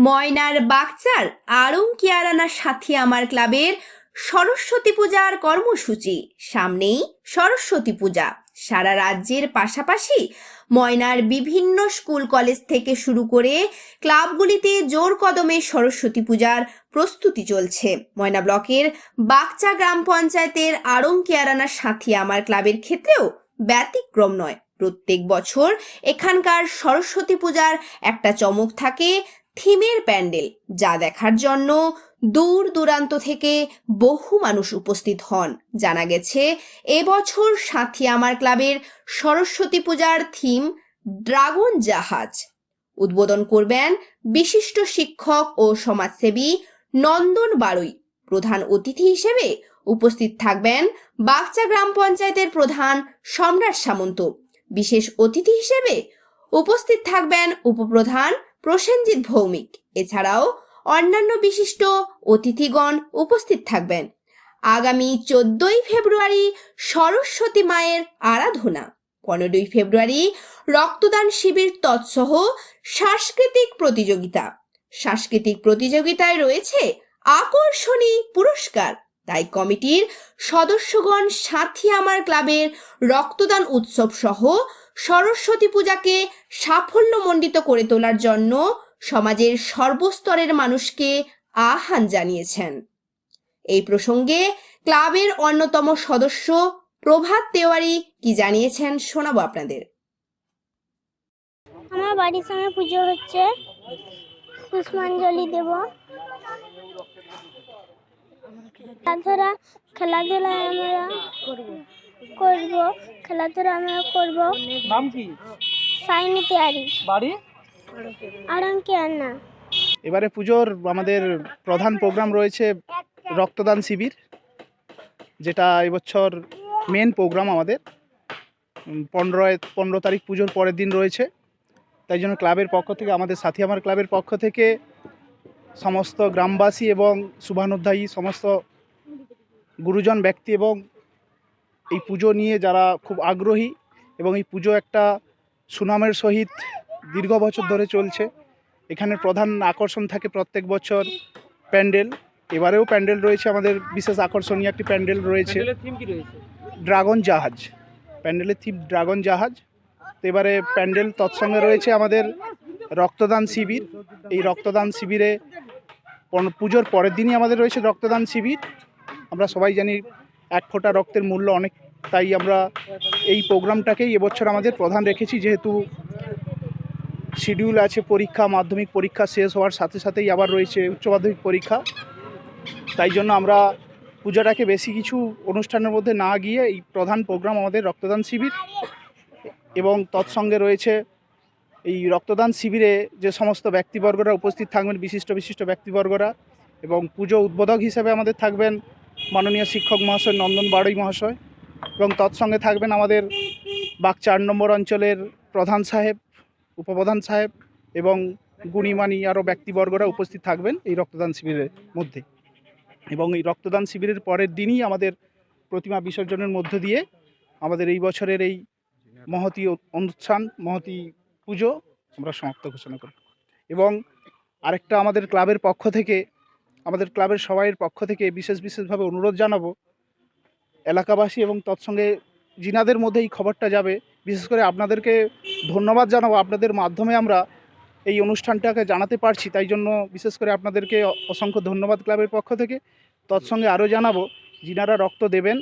ময়নার বাগচার আড়ং-কিয়ারানা সাথী আমার ক্লাবের সরস্বতী পূজার কর্মসূচি। সামনেই সরস্বতী পূজা। সারা রাজ্যের পাশাপাশি ময়নার বিভিন্ন স্কুল কলেজ থেকে শুরু করে ক্লাবগুলিতে জোর কদমে সরস্বতী পূজার প্রস্তুতি চলছে। ময়না ব্লকের বাগচা গ্রাম পঞ্চায়েতের আড়ং-কিয়ারানা সাথী আমার ক্লাবের ক্ষেত্রেও ব্যতিক্রম নয়। প্রত্যেক বছর এখানকার সরস্বতী পূজার একটা চমক থাকে, থিমের প্যান্ডেল, যা দেখার জন্য দূর দূরান্ত থেকে বহু মানুষ উপস্থিত হন। জানা গেছে এবছর সাথী আমার ক্লাবের সরস্বতী পূজার থিম ড্রাগন জাহাজ। উদ্বোধন করবেন বিশিষ্ট শিক্ষক ও সমাজসেবী নন্দন বাড়ুই। প্রধান অতিথি হিসেবে উপস্থিত থাকবেন বাগচা গ্রাম পঞ্চায়েতের প্রধান সম্রাট সামন্ত। বিশেষ অতিথি হিসেবে উপস্থিত থাকবেন উপপ্রধান প্রসেনজিৎ ভৌমিক। এছাড়াও অন্যান্য বিশিষ্ট অতিথিগণ উপস্থিত থাকবেন। আগামী 14ই ফেব্রুয়ারি সরস্বতী মায়ের আরাধনা, 15ই ফেব্রুয়ারি রক্তদান শিবির তৎসহ সাংস্কৃতিক প্রতিযোগিতায় রয়েছে আকর্ষণীয় পুরস্কার। তাই কমিটির সদস্যগণ সাথী আমার ক্লাবের রক্তদান উৎসব সহ সরস্বতী পূজাকে সাফল্যমণ্ডিত করে তোলার জন্য সমাজের সর্বস্তরের মানুষকে আহ্বান জানিয়েছেন। এই প্রসঙ্গে ক্লাবের অন্যতম সদস্য প্রভাত তেওয়ারি কি জানিয়েছেন শোনাবো আপনাদের। আমার বাড়ির সামনে পুজো হচ্ছে, পুষ্পাঞ্জলি দেব। খেলাধুলা আমরা করব। নাম কি? সাইনি তেওয়ারি, বাড়ি আড়ং-কিয়ারানা। এবারে পুজোর আমাদের প্রধান প্রোগ্রাম রয়েছে রক্তদান শিবির, যেটা এবছর মেন প্রোগ্রাম আমাদের। 15 তারিখ পুজোর পরের দিন রয়েছে। তাই জন্য ক্লাবের পক্ষ থেকে, আমাদের সাথী আমার ক্লাবের পক্ষ থেকে সমস্ত গ্রামবাসী এবং শুভানুধ্যায়ী সমস্ত গুরুজন ব্যক্তি এবং এই পুজো নিয়ে যারা খুব আগ্রহী, এবং এই পুজো একটা সুনামের সহিত দীর্ঘ বছর ধরে চলছে। এখানে প্রধান আকর্ষণ থাকে প্রত্যেক বছর প্যান্ডেল। এবারেও প্যান্ডেল রয়েছে, আমাদের বিশেষ আকর্ষণীয় একটি প্যান্ডেল রয়েছে ড্রাগন জাহাজ। প্যান্ডেলের থিম ড্রাগন জাহাজ। তো এবারে প্যান্ডেল তৎসঙ্গে রয়েছে আমাদের রক্তদান শিবির। এই রক্তদান শিবিরে পুজোর পরের দিনই আমাদের রয়েছে রক্তদান শিবির। আমরা সবাই জানি এক ফোঁটা রক্তের মূল্য অনেক, তাই আমরা এই প্রোগ্রামটাকেই এবছর আমাদের প্রধান রেখেছি। যেহেতু শিডিউল আছে পরীক্ষা, মাধ্যমিক পরীক্ষা শেষ হওয়ার সাথে সাথেই আবার রয়েছে উচ্চ মাধ্যমিক পরীক্ষা, তাই জন্য আমরা পূজাটাকে বেশি কিছু অনুষ্ঠানের মধ্যে না গিয়ে এই প্রধান প্রোগ্রাম আমাদের রক্তদান শিবির। এবং তৎসঙ্গে রয়েছে এই রক্তদান শিবিরে যে সমস্ত ব্যক্তিবর্গরা উপস্থিত থাকবেন, বিশিষ্ট ব্যক্তিবর্গরা, এবং পুজো উদ্বোধক হিসেবে আমাদের থাকবেন মাননীয় শিক্ষক মহাশয় নন্দন বাড়ুই মহাশয়, এবং তৎসঙ্গে থাকবেন আমাদের বাগচা 8 নম্বর অঞ্চলের প্রধান সাহেব, উপপ্রধান সাহেব এবং গুণীমানী আরও ব্যক্তিবর্গরা উপস্থিত থাকবেন এই রক্তদান শিবিরের মধ্যে। এবং এই রক্তদান শিবিরের পরের দিনই আমাদের প্রতিমা বিসর্জনের মধ্য দিয়ে আমাদের এই বছরের এই মহতী অনুষ্ঠান, মহতী পুজো আমরা সমাপ্ত ঘোষণা করি। এবং আরেকটা আমাদের ক্লাবের পক্ষ থেকে, আমাদের ক্লাবের সবাইয়ের পক্ষ থেকে বিশেষভাবে অনুরোধ জানাবো এলাকাবাসী এবং তৎসঙ্গে যিনাদের মধ্যে এই খবরটা যাবে, বিশেষ করে আপনাদেরকে ধন্যবাদ জানাবো। আপনাদের মাধ্যমে আমরা এই অনুষ্ঠানটাকে জানাতে পারছি, তাই জন্য বিশেষ করে আপনাদেরকে অসংখ্য ধন্যবাদ ক্লাবের পক্ষ থেকে। তৎসঙ্গে আরও জানাবো, যিনারা রক্ত দেবেন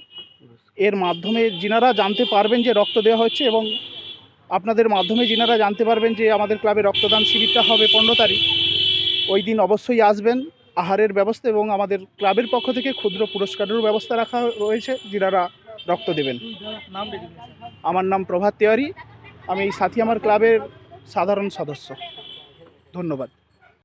এর মাধ্যমে যিনারা জানতে পারবেন যে রক্ত দেওয়া হচ্ছে, এবং আপনাদের মাধ্যমে যিনারা জানতে পারবেন যে আমাদের ক্লাবে রক্তদান শিবিরটা হবে 15 তারিখ, ওই দিন অবশ্যই আসবেন। আহারের ব্যবস্থা এবং আমাদের ক্লাবের পক্ষ থেকে ক্ষুদ্র পুরস্কারেরও ব্যবস্থা রাখা রয়েছে যিনারা রক্ত দেবেন। আমার নাম প্রভাত তেওয়ারি, আমি এই সাথী আমার ক্লাবের সাধারণ সদস্য। ধন্যবাদ।